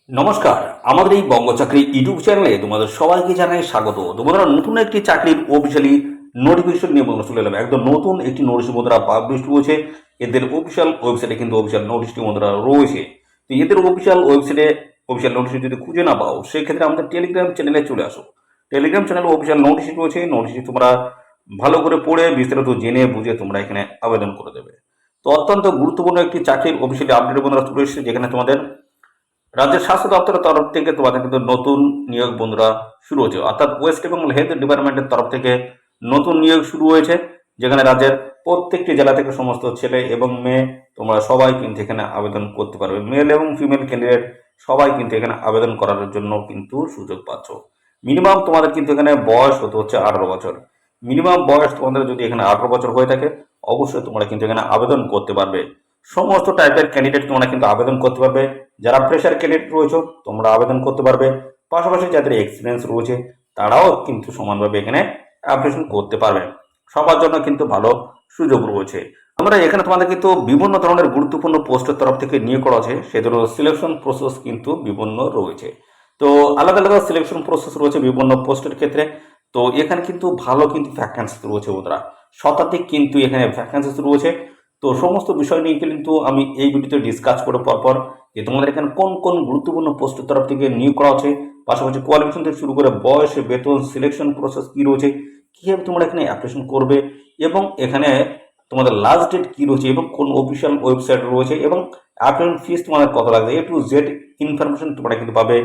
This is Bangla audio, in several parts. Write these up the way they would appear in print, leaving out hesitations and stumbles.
নমস্কার, আমাদের এই বঙ্গ চাকরি ইউটিউব চ্যানেলে তোমাদের সবাইকে জানাই স্বাগত। তোমরা নতুন একটি চাকরির অফিসিয়ালি নোটিফিকেশন নিয়ে বন্ধুরা চলে এলাম। একদম নতুন একটি নোটিশ বন্ধুরা পাবলিশ রয়েছে। এদের অফিসিয়াল ওয়েবসাইটে কিন্তু অফিসিয়াল নোটিশটি বন্ধুরা রয়েছে। তো এদের অফিসিয়াল ওয়েবসাইটে অফিসিয়াল নোটিশ যদি খুঁজে না পাও, সেক্ষেত্রে আমাদের টেলিগ্রাম চ্যানেলে চলে আসো। টেলিগ্রাম চ্যানেলে অফিসিয়াল নোটিশ রয়েছে। নোটিশটি তোমরা ভালো করে পড়ে বিস্তারিত জেনে বুঝে তোমরা এখানে আবেদন করে দেবে। তো অত্যন্ত গুরুত্বপূর্ণ একটি চাকরির অফিসিয়ালি আপডেট বন্ধুরা চলে এসেছে, যেখানে তোমাদের রাজ্যের স্বাস্থ্য দপ্তরের তরফ থেকে তোমাদের কিন্তু নতুন নিয়োগ বন্ধুরা শুরু হয়েছে, অর্থাৎ ওয়েস্ট বেঙ্গল হেলথ ডিপার্টমেন্টের তরফ থেকে নতুন নিয়োগ শুরু হয়েছে, যেখানে রাজ্যের প্রত্যেকটি জেলা থেকে সমস্ত ছেলে এবং মেয়ে তোমরা সবাই কিন্তু এখানে আবেদন করতে পারবে। মেল এবং ফিমেল ক্যান্ডিডেট সবাই কিন্তু এখানে আবেদন করার জন্য কিন্তু সুযোগ পাচ্ছ। মিনিমাম তোমাদের কিন্তু এখানে বয়স হতে হচ্ছে 18 বছর। মিনিমাম বয়স তোমাদের যদি এখানে 18 বছর হয়ে থাকে, অবশ্যই তোমরা কিন্তু এখানে আবেদন করতে পারবে। সমস্ত টাইপের ক্যান্ডিডেট তোমরা কিন্তু আবেদন করতে পারবে। যারা ফ্রেশার ক্যান্ডিডেট রয়েছে তোমরা আবেদন করতে পারবে। পাশাপাশি যাদের এক্সপিরিয়েন্স রয়েছে তারাও কিন্তু সমানভাবে এখানে অ্যাপ্লিকেশন করতে পারবে। সবার জন্য কিন্তু ভালো সুযোগ রয়েছে। আমরা এখানে তোমাদের কিন্তু বিভিন্ন ধরনের গুরুত্বপূর্ণ পোস্টের তরফ থেকে নিয়োগ করা আছে, সেগুলো সিলেকশন প্রসেস কিন্তু বিভিন্ন রয়েছে। তো আলাদা আলাদা সিলেকশন প্রসেস রয়েছে বিভিন্ন পোস্টের ক্ষেত্রে। তো এখানে কিন্তু ভালো কিন্তু ভ্যাকান্সি রয়েছে বন্ধুরা, শতাধিক কিন্তু এখানে ভ্যাকান্সি রয়েছে। তো সমস্ত বিষয় নিয়ে কিন্তু আমি এই ভিডিওতে ডিসকাস করে পরপর যে তোমাদের এখানে কোন কোন গুরুত্বপূর্ণ পোস্টের তরফ থেকে নিয়োগ করা হচ্ছে, পাশাপাশি কোয়ালিফিকেশন থেকে শুরু করে বয়স, বেতন, সিলেকশন প্রসেস কি রয়েছে, কিভাবে তোমরা এখানে অ্যাপ্লিকেশন করবে, এবং এখানে তোমাদের লাস্ট ডেট কি রয়েছে, এবং কোন অফিসিয়াল ওয়েবসাইট রয়েছে, এবং অ্যাপ্লিকেশন ফিস তোমাদের কত লাগবে, A to Z ইনফরমেশন তোমরা কিন্তু পাবে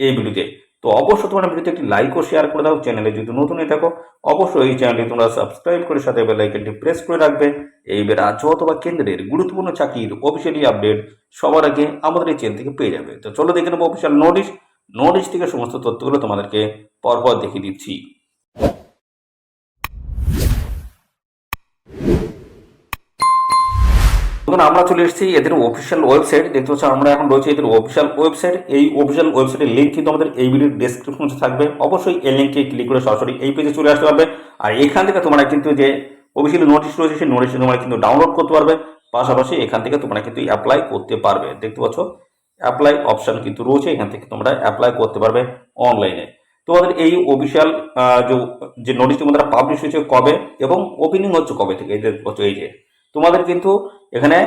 এই ভিডিওতে। তো অবশ্যই তোমরা ভিডিওতে একটি লাইক ও শেয়ার করে দাও। চ্যানেলে যদি নতুন হয়ে থাকো অবশ্যই এই চ্যানেলটি তোমরা সাবস্ক্রাইব করে সাথে বেল আইকনটি প্রেস করে রাখবে। এইবার রাজ্য অথবা কেন্দ্রের গুরুত্বপূর্ণ চাকরির অফিসিয়ালি আপডেট সবার আগে আমাদের এই চ্যানেল থেকে পেয়ে যাবে। তো চলো দেখে নেবো অফিসিয়াল নোটিশ থেকে সমস্ত তথ্যগুলো তোমাদেরকে পরপর দেখিয়ে দিচ্ছি। আমরা চলে এসেছি এদের অফিসিয়াল ওয়েবসাইট। দেখতে পাচ্ছ আমরা এখন রয়েছে এদের অফিসিয়াল ওয়েবসাইট। এই অফিসিয়াল ওয়েবসাইটের লিঙ্ক কিন্তু আমাদের এই ভিডিওর ডেসক্রিপশনে থাকবে। অবশ্যই এই লিঙ্কে ক্লিক করে সরাসরি এই পেজে চলে আসতে পারবে। আর এখান থেকে তোমরা কিন্তু যে অফিসিয়াল নোটিশ রয়েছে সেই নোটিশ তোমরা কিন্তু ডাউনলোড করতে পারবে। পাশাপাশি এখান থেকে তোমরা কিন্তু অ্যাপ্লাই করতে পারবে। দেখতে পাচ্ছ অ্যাপ্লাই অপশন কিন্তু রয়েছে, এখান থেকে তোমরা অ্যাপ্লাই করতে পারবে অনলাইনে। তোমাদের এই অফিসিয়াল যে নোটিশটি তোমাদের পাবলিশ হয়েছে কবে এবং ওপেনিং হচ্ছে কবে থেকে, এই যে তোমাদের কিন্তু এখানে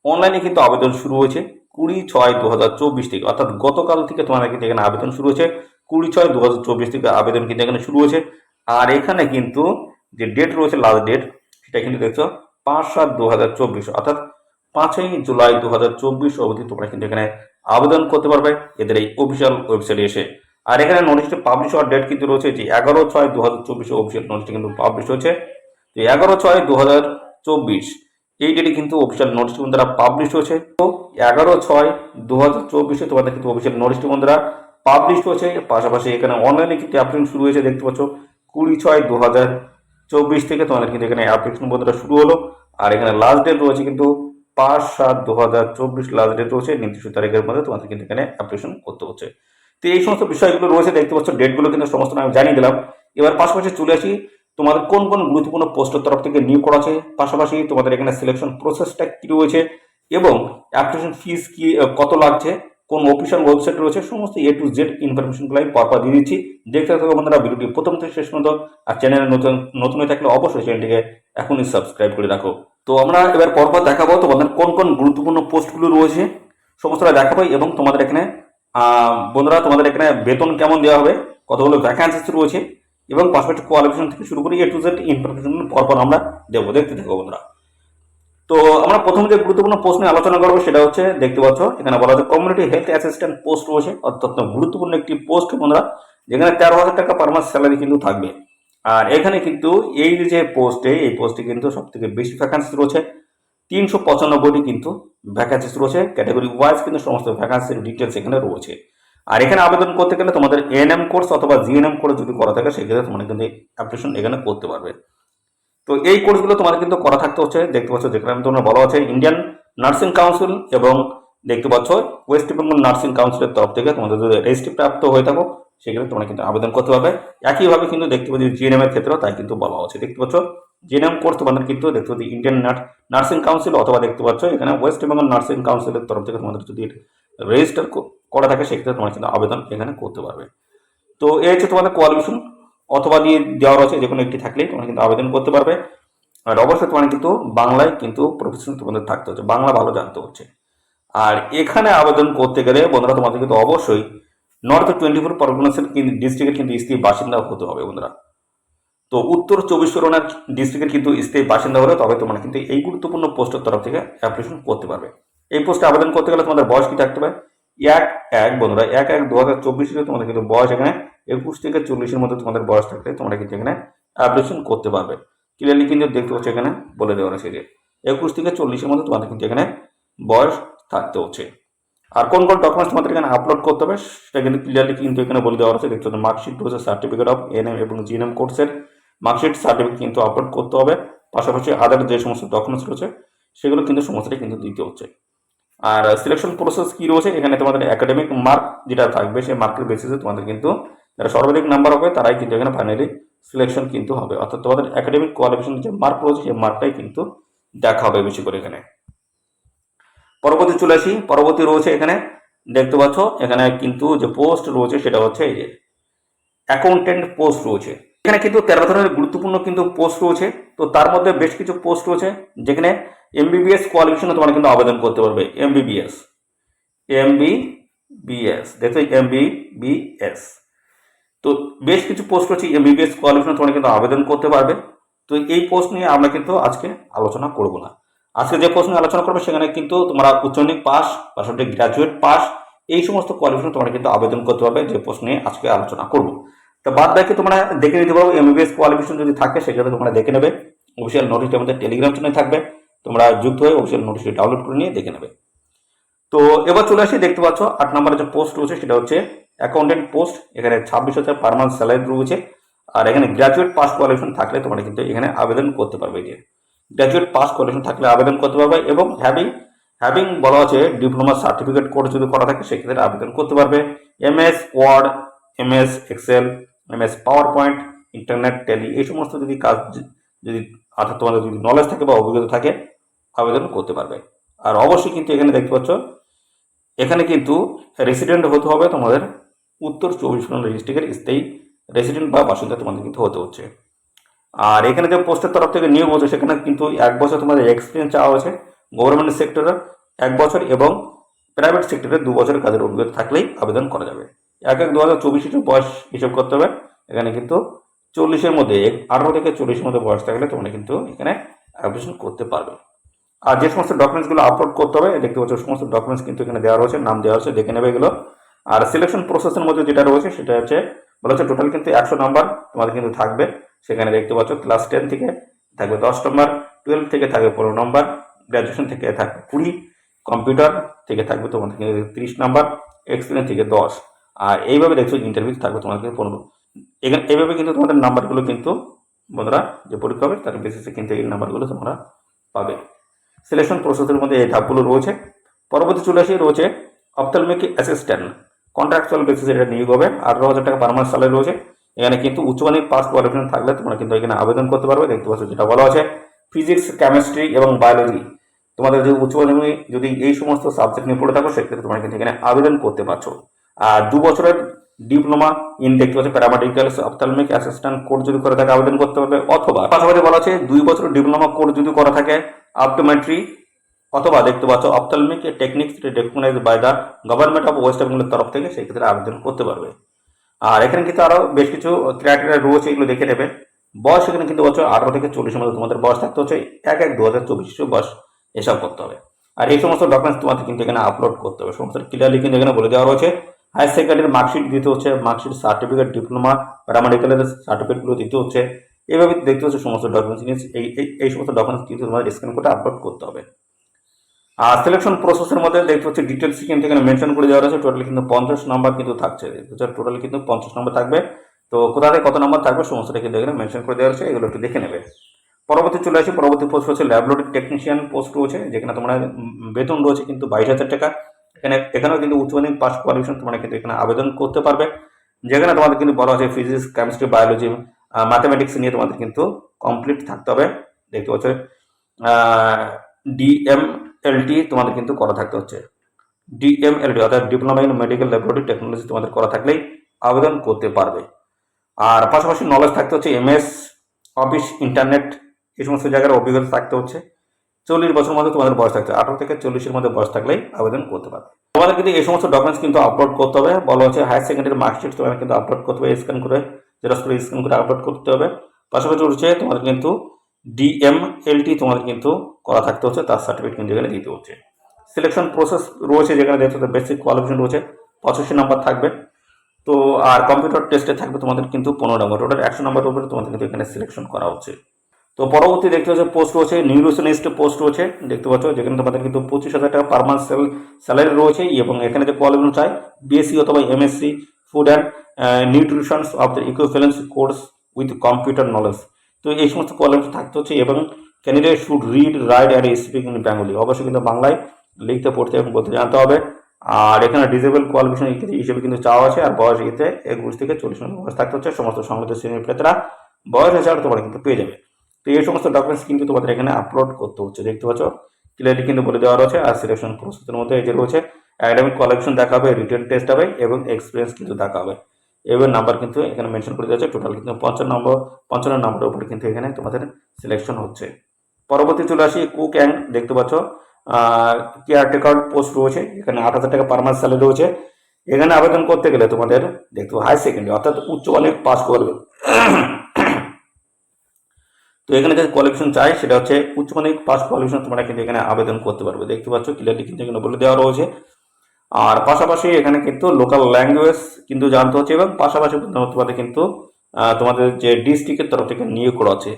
অনলাইনে কিন্তু আবেদন শুরু হয়েছে 20/6/2024 থেকে, অর্থাৎ গতকাল থেকে তোমাদের কিন্তু এখানে আবেদন শুরু হয়েছে। 20/6/2024 থেকে আবেদন কিন্তু এখানে শুরু হয়েছে। আর এখানে কিন্তু যে ডেট রয়েছে লাস্ট ডেট, সেটা কিন্তু দেখছো 5/7/2024, অর্থাৎ 5ই জুলাই 2024 অবধি তোমরা কিন্তু এখানে আবেদন করতে পারবে এদের এই অফিসিয়াল ওয়েবসাইটে এসে। আর এখানে নোটিশটি পাবলিশ হওয়ার ডেট কিন্তু রয়েছে যে 11/6/2024 অফিসিয়াল নোটিশটি কিন্তু পাবলিশ হয়েছে। তো 11/6/2024 এই ডেটে কিন্তু অফিসিয়াল নোটিশ বন্ধুরা পাবলিশ হয়েছে। তো 11/6/2024 তোমাদের কিন্তু অফিসিয়াল নোটিশটি বন্ধুরা পাবলিশ হয়েছে। পাশাপাশি এখানে অনলাইনে কিন্তু অ্যাপ্লিকেশন শুরু হয়েছে। দেখতে পাচ্ছ 20/6/2024 থেকে তোমাদের কিন্তু এখানে অ্যাপ্লিকেশন বন্ধুরা শুরু হলো। আর এখানে লাস্ট ডেট রয়েছে কিন্তু 5/7/2024 লাস্ট ডেট রয়েছে। নির্দিষ্ট তারিখের মধ্যে তোমাদের কিন্তু এখানে অ্যাপ্লিকেশন করতে হচ্ছে। তো এই সমস্ত বিষয়গুলো রয়েছে, দেখতে পাচ্ছ ডেটগুলো কিন্তু সমস্ত আমি জানিয়ে দিলাম। এবার পাশাপাশি চলে আসি তোমাদের কোন কোন গুরুত্বপূর্ণ পোস্টের তরফ থেকে নিয়োগ করা আছে, পাশাপাশি তোমাদের এখানে সিলেকশন প্রসেসটা কি রয়েছে, এবং অ্যাপ্লিকেশন ফিস কি কত লাগছে, কোন অফিসিয়াল ওয়েবসাইট রয়েছে, সমস্ত A to Z ইনফরমেশনগুলো আমি পরপর দিয়ে দিচ্ছি। দেখতে থাকো বন্ধুরা ভিডিওটি প্রথম থেকে শেষ পর্যন্ত। আর চ্যানেলে নতুন হয়ে থাকলে অবশ্যই চ্যানেলটিকে এখনই সাবস্ক্রাইব করে রাখো। তো আমরা এবার পরপর দেখাবো তোমাদের কোন কোন গুরুত্বপূর্ণ পোস্টগুলো রয়েছে, সমস্তটা দেখাবো। এবং তোমাদের এখানে বন্ধুরা তোমাদের এখানে বেতন কেমন দেওয়া হবে, কতগুলো ভ্যাকান্সি রয়েছে, এবং পাসপোর্ট কোয়ালিফিকেশন থেকে শুরু করে A to Z ইনফরমেশন পরপর আমরা দেবো। দেখতে থাকো বন্ধুরা। তো আমরা প্রথম যে গুরুত্বপূর্ণ পোস্ট নিয়ে আলোচনা করবো সেটা হচ্ছে, দেখতে পাচ্ছ এখানে বলা হচ্ছে কমিউনিটি হেলথ অ্যাসিস্ট্যান্ট পোস্ট রয়েছে, অত্যন্ত গুরুত্বপূর্ণ একটি পোস্ট বন্ধুরা, যেখানে 13,000 টাকা পার মাস স্যালারি কিন্তু থাকবে। আর এখানে কিন্তু এই যে এই পোস্টে কিন্তু সব থেকে বেশি ভ্যাকান্সি রয়েছে, 395টি কিন্তু ভ্যাকান্সি রয়েছে। ক্যাটাগরি ওয়াইজ কিন্তু সমস্ত ভ্যাকান্সির ডিটেলস এখানে রয়েছে। আর এখানে আবেদন করতে গেলে তোমাদের ANM কোর্স অথবা GNM কোর্স যদি করা থাকে সেক্ষেত্রে তোমরা কিন্তু অ্যাপ্লিকেশন এখানে করতে পারবে। তো এই কোর্সগুলো তোমাদের কিন্তু করা থাকতে হচ্ছে। দেখতে পাচ্ছ যেখানে তোমরা বলা আছে ইন্ডিয়ান নার্সিং কাউন্সিল, এবং দেখতে পাচ্ছ ওয়েস্ট বেঙ্গল নার্সিং কাউন্সিলের তরফ থেকে তোমাদের যদি রেজিস্ট্রি প্রাপ্ত হয়ে থাকো সেক্ষেত্রে তোমরা কিন্তু আবেদন করতে পারবে। একইভাবে কিন্তু দেখতে পাচ্ছি GNM এর ক্ষেত্রেও তাই কিন্তু বলা হচ্ছে। দেখতে পাচ্ছ জিএনএম কোর্স তোমাদের কিন্তু দেখতে পাচ্ছি ইন্ডিয়ান নার্সিং কাউন্সিল, অথবা দেখতে পাচ্ছ এখানে ওয়েস্ট বেঙ্গল নার্সিং কাউন্সিলের তরফ থেকে তোমাদের যদি রেজিস্টার করা থাকে সেক্ষেত্রে তোমরা কিন্তু আবেদন এখানে করতে পারবে। তো এই হচ্ছে তোমাদের কোয়ালিফিকেশন, অথবা দিয়ে দেওয়া রয়েছে যে কোনো একটি থাকলেই তোমরা কিন্তু আবেদন করতে পারবে। আর অবশ্যই তোমার কিন্তু বাংলায় কিন্তু প্রফেশন তোমাদের থাকতে হচ্ছে, বাংলা ভালো জানতে হচ্ছে। আর এখানে আবেদন করতে গেলে বন্ধুরা তোমাদের কিন্তু অবশ্যই নর্থ 24 পরগনাসের কিন্তু ডিস্ট্রিক্টের কিন্তু স্থায়ী বাসিন্দা হতে হবে বন্ধুরা। তো উত্তর 24 পরগনা ডিস্ট্রিক্টের কিন্তু স্থায়ী বাসিন্দা হলে তবে তোমরা কিন্তু এই গুরুত্বপূর্ণ পোস্টের তরফ থেকে অ্যাপ্লিকেশন করতে পারবে। এই পোস্টে আবেদন করতে গেলে তোমাদের বয়স কি থাকতে হবে? 1/1 বন্ধুরা 1/1/2024 তোমাদের কিন্তু বয়স এখানে 21 থেকে 40-এর মধ্যে তোমাদের বয়স থাকলে তোমরা কিন্তু এখানে অ্যাপ্লিকেশন করতে পারবে। ক্লিয়ারলি কিন্তু দেখতে পাচ্ছ এখানে বলে দেওয়া রয়েছে যে 21 থেকে 40-এর মধ্যে তোমাদের কিন্তু এখানে বয়স থাকতে হচ্ছে। আর কোন কোন ডকুমেন্টস তোমাদের এখানে আপলোড করতে হবে সেটা কিন্তু ক্লিয়ারলি কিন্তু এখানে বলে দেওয়া হচ্ছে। দেখতে পাচ্ছ মার্কশিট রয়েছে, সার্টিফিকেট অফ এনএম এবং জিএনএম কোর্সের মার্কশিট সার্টিফিকেট কিন্তু আপলোড করতে হবে। পাশাপাশি আদার যে সমস্ত ডকুমেন্টস রয়েছে সেগুলো কিন্তু সমস্তটাই কিন্তু দিতে হচ্ছে। আর সিলেকশন প্রসেস কি রয়েছে এখানে তোমাদের একাডেমিক মার্ক যেটা থাকবে সেই মার্কের বেসিসে তোমাদের কিন্তু যারা সর্বাধিক নাম্বার হবে তারাই কিন্তু এখানে ফাইনালি সিলেকশন কিন্তু হবে, অর্থাৎ তোমাদের একাডেমিক কোয়ালিফিকেশন যে মার্ক রয়েছে সেই মার্কটাই কিন্তু দেখা হবে বেশি করে এখানে। পরবর্তী চলে আসি, পরবর্তী রয়েছে এখানে দেখতে পাচ্ছ এখানে কিন্তু যে পোস্ট রয়েছে সেটা হচ্ছে এই যে অ্যাকাউন্টেন্ট পোস্ট রয়েছে। এখানে কিন্তু 13 ধরনের গুরুত্বপূর্ণ কিন্তু পোস্ট রয়েছে। তো তার মধ্যে বেশ কিছু পোস্ট রয়েছে যেখানে এমবিবিএস কোয়ালিফিকেশনে তোমরা কিন্তু আবেদন করতে পারবে। এমবিবিএস দেখো এমবিবিএস, তো বেশ কিছু পোস্ট রয়েছে এমবিবিএস কোয়ালিফিকেশনে তোমরা কিন্তু আবেদন করতে পারবে। তো এই পোস্ট নিয়ে আমরা কিন্তু আজকে আলোচনা করব না। আজকে যে পোস্ট নিয়ে আলোচনা করবে সেখানে কিন্তু তোমরা উচ্চ মাধ্যমিক পাস, পাশাপাশি গ্রাজুয়েট পাস, এই সমস্ত কোয়ালিফিকেশন তোমরা কিন্তু আবেদন করতে পারবে যে পোস্ট নিয়ে আজকে আলোচনা করব। তো বাদ বাকি তোমরা দেখে নিতে পারো। এমবিবিএস কোয়ালিফিকেশন যদি থাকে সেক্ষেত্রে তোমরা দেখে নেবে। অফিসিয়াল নোটিশটা আমাদের টেলিগ্রাম চ্যানেলে থাকবে, তোমরা যুক্ত হয়ে অফিসিয়াল নোটিশটি ডাউনলোড করে নিয়ে দেখে নেবে। তো এবার চলে আসি, দেখতে পাচ্ছ 8 নম্বরে যে পোস্ট রয়েছে সেটা হচ্ছে অ্যাকাউন্টেন্ট পোস্ট। এখানে 26,000 পার মান্থ স্যালারি রয়েছে। আর এখানে গ্রাজুয়েট পাস কোয়ালিফিকেশন থাকলে তোমরা কিন্তু এখানে আবেদন করতে পারবে। যে গ্রাজুয়েট পাস কোয়ালিফিকেশন থাকলে আবেদন করতে পারবে, এবং হ্যাভিং বলা আছে ডিপ্লোমা সার্টিফিকেট কোর্স যদি করা থাকে সেক্ষেত্রে আবেদন করতে পারবে। MS Word, MS Excel, MS PowerPoint, internet, Tally, এই সমস্ত যদি কাজ যদি অর্থাৎ তোমাদের যদি নলেজ থাকে বা অভিজ্ঞতা থাকে আবেদন করতে পারবে। আর অবশ্যই কিন্তু এখানে দেখতে পাচ্ছ এখানে কিন্তু রেসিডেন্ট হতে হবে তোমাদের উত্তর 24 পরগনা ডিস্ট্রিক্টের স্থায়ী রেসিডেন্ট বা বাসিন্দা তোমাদের কিন্তু হতে হচ্ছে। আর এখানে যে পোস্টের তরফ থেকে নিয়োগ হচ্ছে সেখানে কিন্তু 1 বছর তোমাদের এক্সপিরিয়েন্স চাওয়া হয়েছে। গভর্নমেন্ট সেক্টরে 1 বছর এবং প্রাইভেট সেক্টরে 2 বছরের কাজের অভিজ্ঞতা থাকলেই আবেদন করা যাবে। 1/1/2024 বয়স হিসেব করতে হবে। এখানে কিন্তু 40-এর মধ্যে 18 থেকে 40-এর মধ্যে বয়স থাকলে তোমরা কিন্তু এখানে অ্যাপ্লিকেশন করতে পারবে। আর যে সমস্ত ডকুমেন্টসগুলো আপলোড করতে হবে দেখতে পাচ্ছ সমস্ত ডকুমেন্টস কিন্তু এখানে দেওয়া রয়েছে, নাম দেওয়া রয়েছে, দেখে নেবে এগুলো। আর সিলেকশন প্রসেসের মধ্যে যেটা রয়েছে সেটা হচ্ছে বলা হচ্ছে টোটাল কিন্তু 100 নাম্বার তোমাদের কিন্তু থাকবে। সেখানে দেখতে পাচ্ছ ক্লাস 10 থেকে থাকবে 10 নম্বর, 12 থেকে থাকবে 15 নম্বর, গ্র্যাজুয়েশন থেকে থাকবে 20, কম্পিউটার থেকে থাকবে তোমাদের কিন্তু 30 নাম্বার, এক্সপিরিয়েন্স থেকে 10। আর এইভাবে দেখছো ইন্টারভিউ থাকবে তোমাদের 15। এখানে এইভাবে কিন্তু তোমাদের নাম্বারগুলো কিন্তু বন্ধুরা যে পরীক্ষা হবে তার বেসিসে কিন্তু এই নাম্বারগুলো তোমরা পাবে। সিলেকশন প্রসেসের মধ্যে এই ধাপগুলো রয়েছে। পরবর্তী চলে আসি রয়েছে অপথলমিক অ্যাসিস্ট্যান্ট, কন্ট্রাকচুয়াল বেসিসে এটা নিয়োগ হবে। 18,000 টাকা পার মান্থ স্যালারি রয়েছে। এখানে কিন্তু উচ্চ মাধ্যমিক পাস কোয়ালিফিকেশন থাকলে তোমরা কিন্তু এখানে আবেদন করতে পারবে। দেখতে পাচ্ছ যেটা বলা আছে ফিজিক্স, কেমিস্ট্রি এবং বায়োলজি, তোমাদের যদি উচ্চ মাধ্যমিক যদি এই সমস্ত সাবজেক্ট নিয়ে পড়ে থাকো সেক্ষেত্রে তোমরা কিন্তু এখানে আবেদন করতে পারছো। আর 2 বছরের ডিপ্লোমা ইন দেখতে পাচ্ছ প্যারামেডিক্যাল অপথলমিক অ্যাসিস্ট্যান্ট কোর্স যদি করে থাকে আবেদন করতে পারবে, অথবা পাশাপাশি বলা আছে 2 বছরের ডিপ্লোমা কোর্স যদি করা থাকে অপটোমেট্রি, অথবা দেখতে পাচ্ছ ophthalmic technics recognised by the government of West বেঙ্গলের তরফ থেকে সেই ক্ষেত্রে আবেদন করতে পারবে। আর এখানে কিন্তু আরো বেশ কিছু ক্রাইটেরিয়া রয়েছে, এগুলো দেখে নেবে। বয়স এখানে কিন্তু বছর 18 থেকে 40-এর মধ্যে তোমাদের বয়স থাকতে হচ্ছে। 1/1/2024 বয়স হিসাব করতে হবে। আর এই সমস্ত ডকুমেন্টস তোমাদের কিন্তু এখানে আপলোড করতে হবে। সমস্ত ক্লিয়ারলি কিন্তু এখানে বলে দেওয়া রয়েছে। হায়ার সেকেন্ডারির মার্কশিট দিতে হচ্ছে, মার্কশিট সার্টিফিকেট, ডিপ্লোমা, প্যারামেডিক্যালের সার্টিফিকেটগুলো দিতে হচ্ছে। এইভাবে দেখতে হচ্ছে সমস্ত ডকুমেন্টস, এই সমস্ত ডকুমেন্টস কিন্তু তোমাদের স্ক্যান করে আপলোড করতে হবে। আর সিলেকশন প্রসেসের মধ্যে দেখতে হচ্ছে ডিটেলস কিন্তু এখানে মেনশন করে দেওয়া রয়েছে। টোটাল কিন্তু 50 নাম্বার কিন্তু থাকছে, টোটাল কিন্তু 50 নাম্বার থাকবে। তো কোথায় কত নাম্বার থাকবে সমস্তটা কিন্তু এখানে মেনশন করে দেওয়া রয়েছে, এগুলো একটু দেখে নেবে। পরবর্তী চলে আসি, পরবর্তী পোস্ট হচ্ছে ল্যাবরেটরি টেকনিশিয়ান পোস্ট রয়েছে, যেখানে তোমরা বেতন রয়েছে কিন্তু 22,000 টাকা। এখানেও কিন্তু উচ্চ মাধ্যমিক পাস কোয়ালিফিকেশন তোমরা কিন্তু এখানে আবেদন করতে পারবে। যেখানে তোমাদের কিন্তু বলা হচ্ছে ফিজিক্স, কেমিস্ট্রি, বায়োলজি ম্যাথামেটিক্স নিয়ে তোমাদের কিন্তু কমপ্লিট থাকতে হবে। দেখতে পাচ্ছ ডিএমএলটি তোমাদের কিন্তু করা থাকতে হচ্ছে। ডিএমএলটি অর্থাৎ diploma in medical laboratory technology তোমাদের করা থাকলেই আবেদন করতে পারবে। আর পাশাপাশি নলেজ থাকতে হচ্ছে এমএস অফিস, ইন্টারনেট, এই সমস্ত জায়গার অভিজ্ঞতা থাকতে হচ্ছে। 40 বছর মধ্যে তোমাদের বয়স থাকছে, 18 থেকে 40-এর মধ্যে বয়স থাকলেই আবেদন করতে পারবে। তোমাদের কিন্তু এই সমস্ত ডকুমেন্টস কিন্তু আপলোড করতে হবে। বলা হচ্ছে হায়ার সেকেন্ডারি মার্কশিট তোমাদের কিন্তু আপলোড করতে হবে, স্ক্যান করে, জেরক্স করে স্ক্যান করে আপলোড করতে হবে। পাশাপাশি হচ্ছে তোমাদের কিন্তু ডিএমএলটি তোমাদের কিন্তু করা থাকতে হচ্ছে, তার সার্টিফিকেট কিন্তু এখানে দিতে হচ্ছে। সিলেকশন প্রসেস রয়েছে, যেখানে দেখতে বেসিক কোয়ালিফিকেশন রয়েছে, 85 নাম্বার থাকবে। তো আর কম্পিউটার টেস্টে থাকবে তোমাদের কিন্তু 15 নম্বর, টোটাল 100 নম্বরের উপরে তোমাদের কিন্তু এখানে সিলেকশন করা হচ্ছে। তো পরবর্তী দেখতে পাচ্ছ পোস্ট রয়েছে, নিউট্রিশনিস্ট পোস্ট রয়েছে, দেখতে পাচ্ছ, যেখানে তোমাদের কিন্তু 25,000 টাকা পার মান্থ স্যালারি রয়েছে। এবং এখানে যে কোয়ালিফিকেশন চাই বিএসসি অথবা MSc food and nutritions of the equivalence course with computer knowledge. তো এই সমস্ত কোয়ালিফিকেশন থাকতে হচ্ছে। এবং candidate should read, right and speak in Bengali, অবশ্যই কিন্তু বাংলায় লিখতে, পড়তে এবং বলতে জানতে হবে। আর এখানে ডিসেবল কোয়ালিফিকেশন হিসেবে কিন্তু চাওয়া আছে। আর বয়স এতে 21 থেকে 40 বয়স থাকতে হচ্ছে। সমস্ত সংগঠিত শ্রেণীর প্রার্থীরা বয়স হিসাবে তোমরা কিন্তু পেয়ে যাবে। তো এই সমস্ত ডকুমেন্টস কিন্তু তোমাদের এখানে আপলোড করতে হচ্ছে, দেখতে পাচ্ছ ক্লিয়ারলি কিন্তু বলে দেওয়া রয়েছে। আর সিলেকশন প্রসেসের মধ্যে এই যে রয়েছে একাডেমিক কোয়ালিফিকেশন দেখা হবে, রিটেন টেস্ট হবে এবং এক্সপিরিয়েন্স কিন্তু দেখা হবে। এবার নাম্বার কিন্তু এখানে মেনশন করে দেওয়া আছে। টোটাল কিন্তু 55 নম্বরের উপরে কিন্তু এখানে তোমাদের সিলেকশন হচ্ছে। পরবর্তী চলে আসি কুক অ্যান্ড, দেখতে পাচ্ছ কেয়ারটেকার পোস্ট রয়েছে, এখানে 8,000 টাকা পার মান্থ স্যালারি রয়েছে। এখানে আবেদন করতে গেলে তোমাদের দেখতে হাই সেকেন্ডারি অর্থাৎ উচ্চ মাধ্যমিক পাস করবে। তো এখানে যে কোয়ালিফিকেশন চাই সেটা হচ্ছে উচ্চ মাধ্যমিক পাস কোয়ালিফিকেশন তোমরা কিন্তু এখানে আবেদন করতে পারবে, দেখতে পাচ্ছ ক্লিয়ারলি কিন্তু এখানে বলে দেওয়া রয়েছে। আর পাশাপাশি এখানে কিন্তু লোকাল ল্যাঙ্গুয়েজ কিন্তু জানতে হচ্ছে। এবং পাশাপাশি তোমাদের কিন্তু তোমাদের যে ডিস্ট্রিক্টের তরফ থেকে নিয়োগ করা আছে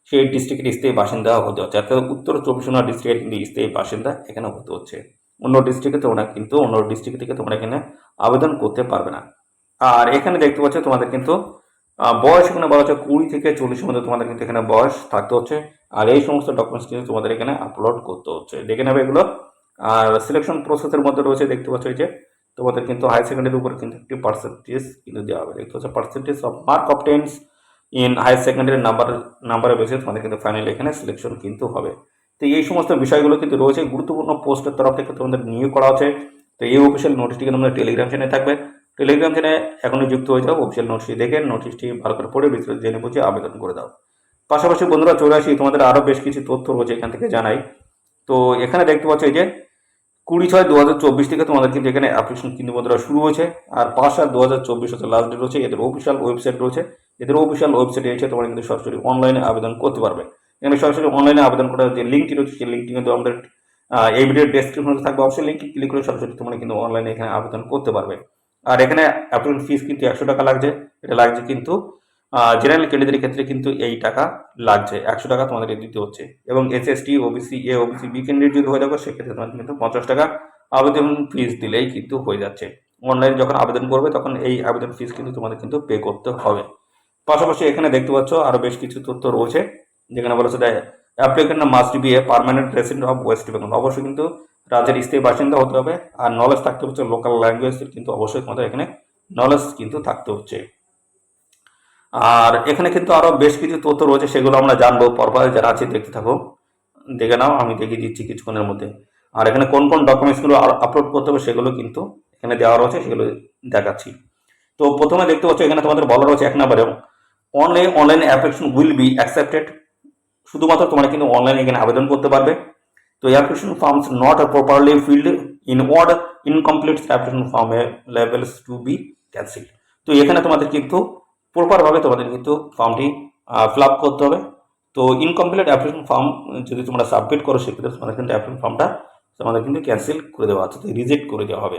সেই ডিস্ট্রিক্টের স্থায়ী বাসিন্দা হতে হচ্ছে। অর্থাৎ উত্তর 24 পরগনা ডিস্ট্রিক্টের কিন্তু স্থায়ী বাসিন্দা এখানে হতে হচ্ছে। অন্য ডিস্ট্রিক্টে তোমরা কিন্তু অন্য ডিস্ট্রিক্ট থেকে তোমরা এখানে আবেদন করতে পারবে না। আর এখানে দেখতে পাচ্ছ তোমাদের কিন্তু বয়স এখানে বলা হচ্ছে 20 থেকে 40-এর মধ্যে তোমাদের কিন্তু এখানে বয়স থাকতে হচ্ছে। আর এই সমস্ত ডকুমেন্টস কিন্তু তোমাদের এখানে আপলোড করতে হচ্ছে, দেখে নেবে এগুলো। আর সিলেকশন প্রসেসের মধ্যে রয়েছে, দেখতে পাচ্ছ এই যে তোমাদের কিন্তু হায়ার সেকেন্ডারির উপরে কিন্তু একটি পার্সেন্টেজ কিন্তু দেওয়া হবে, দেখতে পাচ্ছ percentage of mark obtains in higher secondary নাম্বারের বেসিস তোমাদের কিন্তু ফাইনালি এখানে সিলেকশন কিন্তু হবে। তো এই সমস্ত বিষয়গুলো কিন্তু রয়েছে। গুরুত্বপূর্ণ পোস্টের তরফ থেকে তোমাদের নিয়োগ করা হচ্ছে। তো এই অফিসিয়াল নোটিশটি কিন্তু আমাদের টেলিগ্রাম চ্যানেলে থাকবে, টেলিগ্রাম চ্যানেলে এখনই যুক্ত হয়ে যাও। অফিসিয়াল নোটিশটি দেখে নোটিশটি ভালো করে পড়ে বিস্তারিত জেনে বুঝে আবেদন করে দাও। পাশাপাশি বন্ধুরা চলে আসি, তোমাদের আরও বেশ কিছু তথ্য রয়েছে এখান থেকে জানাই। তো এখানে দেখতে পাচ্ছ এই যে 20/6/2024 থেকে তোমাদের কিন্তু এখানে অ্যাপ্লিকেশন কিন্তু বন্ধুরা শুরু হয়েছে। আর 5/7/2024 হচ্ছে লাস্ট ডেট রয়েছে। এদের অফিসিয়াল ওয়েবসাইট রয়েছে, এদের অফিসিয়াল ওয়েবসাইটে এসে তোমরা কিন্তু সরাসরি অনলাইনে আবেদন করতে পারবে। এখানে সরাসরি অনলাইনে আবেদন করার যে লিঙ্কটি রয়েছে সেই লিঙ্কটি কিন্তু আমাদের এই ভিডিওর ডেসক্রিপশনে থাকবে, অবশ্যই লিঙ্কটি ক্লিক করে সরাসরি তোমরা কিন্তু অনলাইনে এখানে আবেদন করতে পারবে। আর এখানে অ্যাপ্লিকেশন ফিস কিন্তু 100 টাকা লাগছে, এটা লাগছে কিন্তু জেনারেল ক্যান্ডিডেটের ক্ষেত্রে কিন্তু এই টাকা লাগছে, 100 টাকা তোমাদের দিতে হচ্ছে। এবং SST, OBC A, OBC B candidate যদি হয়ে যাবে সেক্ষেত্রে তোমাদের কিন্তু 50 টাকা আবেদন ফিস দিলেই কিন্তু হয়ে যাচ্ছে। অনলাইনে যখন আবেদন করবে তখন এই আবেদন ফিস কিন্তু তোমাদের কিন্তু পে করতে হবে। পাশাপাশি এখানে দেখতে পাচ্ছ আরও বেশ কিছু তথ্য রয়েছে, যেখানে বলেছে applicant must B a permanent resident of West Bengal, অবশ্যই কিন্তু রাজ্যের স্থায়ী বাসিন্দা হতে হবে। আর নলেজ থাকতে হচ্ছে লোকাল ল্যাঙ্গুয়েজ কিন্তু অবশ্যই তোমাদের এখানে নলেজ কিন্তু থাকতে হচ্ছে। আর এখানে কিন্তু আরও বেশ কিছু তথ্য রয়েছে, সেগুলো আমরা জানবো। পরপর যারা আছে দেখতে থাকো, দেখে নাও, আমি দেখিয়ে দিচ্ছি কিছুক্ষণের মধ্যে। আর এখানে কোন কোন ডকুমেন্টসগুলো আপলোড করতে হবে সেগুলো কিন্তু এখানে দেওয়া রয়েছে, সেগুলো দেখাচ্ছি। তো প্রথমে দেখতে পাচ্ছ এখানে তোমাদের বলা রয়েছে 1 নম্বরে online application will be accepted, শুধুমাত্র তোমরা কিন্তু অনলাইনে এখানে আবেদন করতে পারবে। তো application forms not properly filled in word incomplete application form levels to be cancel. তো এখানে তোমাদের কিন্তু প্রপারভাবে তোমাদের কিন্তু ফর্মটি ফিল আপ করতে হবে। তো ইনকমপ্লিট অ্যাপ্লিকেশন ফর্ম যদি তোমরা সাবমিট করো সেক্ষেত্রে তোমাদের কিন্তু অ্যাপ্লিকেশন ফর্মটা তোমাদের কিন্তু ক্যান্সেল করে দেওয়া আছে, রিজেক্ট করে দেওয়া হবে।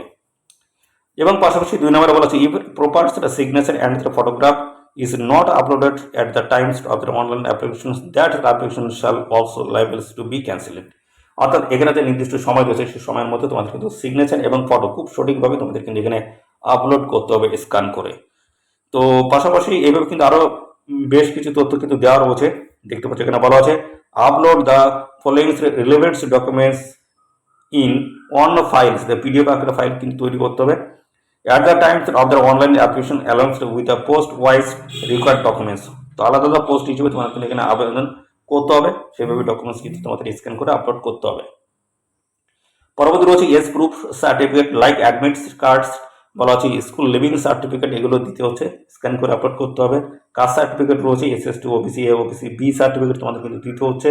এবং পাশাপাশি 2 নম্বরে বলা আছে if proper signature and the photograph is not uploaded at the times of the online applications, that application shall also liable to be cancelled। অর্থাৎ এখানে যে নির্দিষ্ট সময় রয়েছে সেই সময়ের মধ্যে তোমাদের কিন্তু সিগনেচার এবং ফটো খুব সঠিকভাবে তোমাদের কিন্তু এখানে আপলোড করতে হবে স্ক্যান করে। তো পাশাপাশি এইভাবে কিন্তু আরও বেশ কিছু তথ্য কিন্তু দেওয়া রয়েছে, দেখতে পাচ্ছ এখানে বলা আছে upload the following relevant documents in on files, the PDF আকারে ফাইল কিন্তু তৈরি করতে হবে at the time of the online application along with the post wise required documents। তো আলাদা আলাদা পোস্ট হিসেবে তোমাদের কিন্তু এখানে আবেদন করতে হবে, সেভাবে ডকুমেন্টস কিন্তু তোমাদের স্ক্যান করে আপলোড করতে হবে। পরবর্তী রয়েছে S proof certificate like admits cards, বলা হচ্ছে স্কুল লিভিং সার্টিফিকেট, এগুলো দিতে হচ্ছে, স্ক্যান করে আপলোড করতে হবে। কাস্ট সার্টিফিকেট রয়েছে SST OBC A OBC B certificate তোমাদের কিন্তু দিতে হচ্ছে।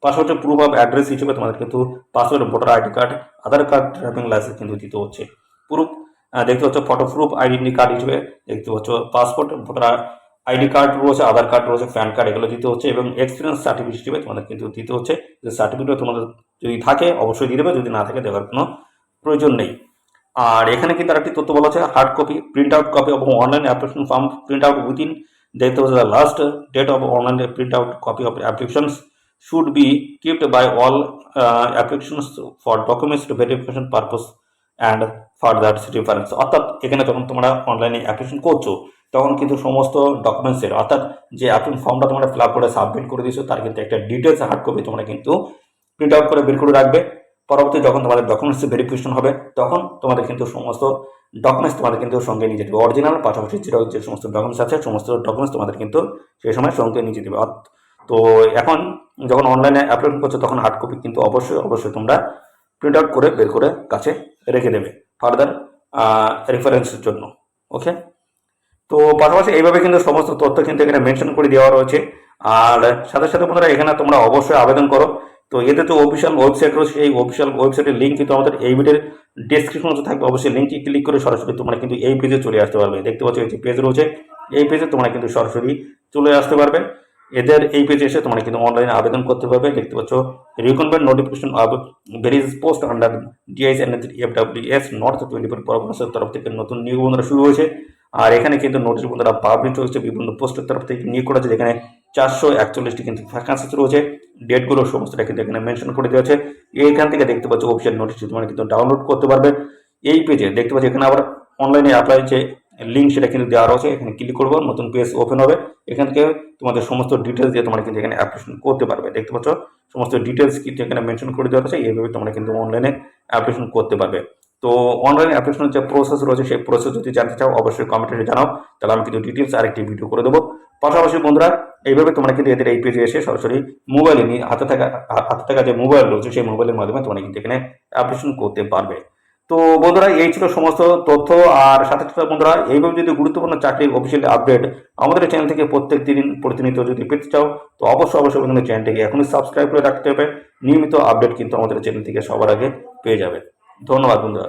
পাশাপাশি প্রুফ অফ অ্যাড্রেস হিসেবে তোমাদের কিন্তু পাসপোর্ট, ভোটার আইডি কার্ড, আধার কার্ড, ড্রাইভিং লাইসেন্স কিন্তু দিতে হচ্ছে। প্রুফ দেখতে হচ্ছে ফটো প্রুফ আইডেন্টি কার্ড হিসেবে দেখতে হচ্ছে পাসপোর্ট, ভোটার আইডি কার্ড রয়েছে, আধার কার্ড রয়েছে, প্যান কার্ড, এগুলো দিতে হচ্ছে। এবং এক্সপিরিয়েন্স সার্টিফিকেট হিসেবে তোমাদের কিন্তু দিতে হচ্ছে। যে সার্টিফিকেট তোমাদের যদি থাকে অবশ্যই দিয়ে দেবে, যদি না থাকে দেওয়ার কোনো প্রয়োজন নেই। আর এখানে কিন্তু আরেকটি তথ্য বলা আছে, hard copy, print out copy এবং online application form print out within, দেখতে হচ্ছে the last date of online print out copy of applications should be keeped by all applications for documents verification purpose and further reference. অর্থাৎ এখানে যখন তোমরা অনলাইনে অ্যাপ্লিকেশন করছো তখন কিন্তু সমস্ত ডকুমেন্টসের, অর্থাৎ যে অ্যাপ্লিকেশন ফর্মটা তোমরা ফিল আপ করে সাবমিট করে দিয়েছো তার কিন্তু একটা ডিটেলস হার্ড কপি তোমরা কিন্তু প্রিন্ট আউট করে বের করে রাখবে। পরবর্তী যখন তোমাদের ডকুমেন্টস ভেরিফিকেশন হবে তখন তোমাদের কিন্তু সমস্ত ডকুমেন্টস তোমাদের কিন্তু সঙ্গে নিয়ে যেতে হবে, অরিজিনাল পাশাপাশি যে সমস্ত ডকুমেন্টস আছে সমস্ত ডকুমেন্টস তোমাদের কিন্তু সেই সময় সঙ্গে নিয়ে যেতে হবে। তো এখন যখন অনলাইনে অ্যাপ্লিকেশন করছো তখন হার্ড কপি কিন্তু অবশ্যই তোমরা প্রিন্ট আউট করে বের করে কাছে রেখে দেবে ফার্দার রেফারেন্সের জন্য। ওকে, তো পাশাপাশি এইভাবে কিন্তু সমস্ত তথ্য কিন্তু এখানে মেনশন করে দেওয়া রয়েছে। আর সাথে সাথে বন্ধুরা এখানে তোমরা অবশ্যই আবেদন করো। তো এতে তো অফিসিয়াল ওয়েবসাইট রয়েছে, এই অফিসিয়াল ওয়েবসাইটের লিঙ্ক কিন্তু আমাদের এই ভিডিওর ডেসক্রিপশনে থাকবে, অবশ্যই লিঙ্কে ক্লিক করে সরাসরি তোমরা কিন্তু এই পেজে চলে আসতে পারবে। দেখতে পাচ্ছ এই যে পেজ রয়েছে, এই পেজে তোমরা কিন্তু সরাসরি চলে আসতে পারবে। এদের এই পেজে এসে তোমরা কিন্তু অনলাইনে আবেদন করতে পারবে। দেখতে পাচ্ছ reconvened notification of various post under DIS and FWS north 24 পরগনার তরফ থেকে নতুন নিয়োগ বন্ধুরা শুরু হয়েছে। আর এখানে কিন্তু নোটিশ বন্ধুরা পাবলিশ হয়েছে বিভিন্ন পোস্টের তরফ থেকে নিয়োগ করা হয়েছে, যেখানে 441টি কিন্তু ভ্যাকান্সি রয়েছে। ডেটগুলো সমস্তটা কিন্তু এখানে মেনশন করে দেওয়া আছে। এইখান থেকে দেখতে পাচ্ছ অফিসিয়াল নোটিশ তোমরা কিন্তু ডাউনলোড করতে পারবে। এই পেজে দেখতে পাচ্ছ এখানে আবার অনলাইনে অ্যাপ্লাই যে লিঙ্ক সেটা কিন্তু দেওয়া রয়েছে, এখানে ক্লিক করবো, নতুন পেজ ওপেন হবে। এখান থেকে তোমাদের সমস্ত ডিটেলস দিয়ে তোমরা কিন্তু এখানে অ্যাপ্লিকেশন করতে পারবে। দেখতে পাচ্ছ সমস্ত ডিটেলস কিন্তু এখানে মেনশন করে দেওয়া আছে, এইভাবে তোমরা কিন্তু অনলাইনে অ্যাপ্লিকেশন করতে পারবে। তো অনলাইন অ্যাপ্লিকেশনের যে প্রসেস রয়েছে সেই প্রসেস যদি জানতে চাও অবশ্যই কমেন্টে জানাও, তাহলে আমি কিন্তু ডিটেলস আরেকটি ভিডিও করে দেবো। পাশাপাশি বন্ধুরা এইভাবে তোমরা কিন্তু এদের এই পেজে এসে সরাসরি মোবাইলে নিয়ে হাতে থাকা যে মোবাইল রয়েছে সেই মোবাইলের মাধ্যমে তোমরা কিন্তু এখানে অ্যাপ্লিকেশন করতে পারবে। তো বন্ধুরা এই ছিল সমস্ত তথ্য। আর সাথে সাথে বন্ধুরা এইভাবে যদি গুরুত্বপূর্ণ চাকরির অফিসিয়াল আপডেট আমাদের চ্যানেল থেকে প্রত্যেক দিন প্রতিনিয়ত যদি পেতে চাও তো অবশ্যই বন্ধুরা চ্যানেলটিকে এখনই সাবস্ক্রাইব করে রাখতে হবে। নিয়মিত আপডেট কিন্তু আমাদের চ্যানেল থেকে সবার আগে পেয়ে যাবে। ধন্যবাদ বন্ধুরা।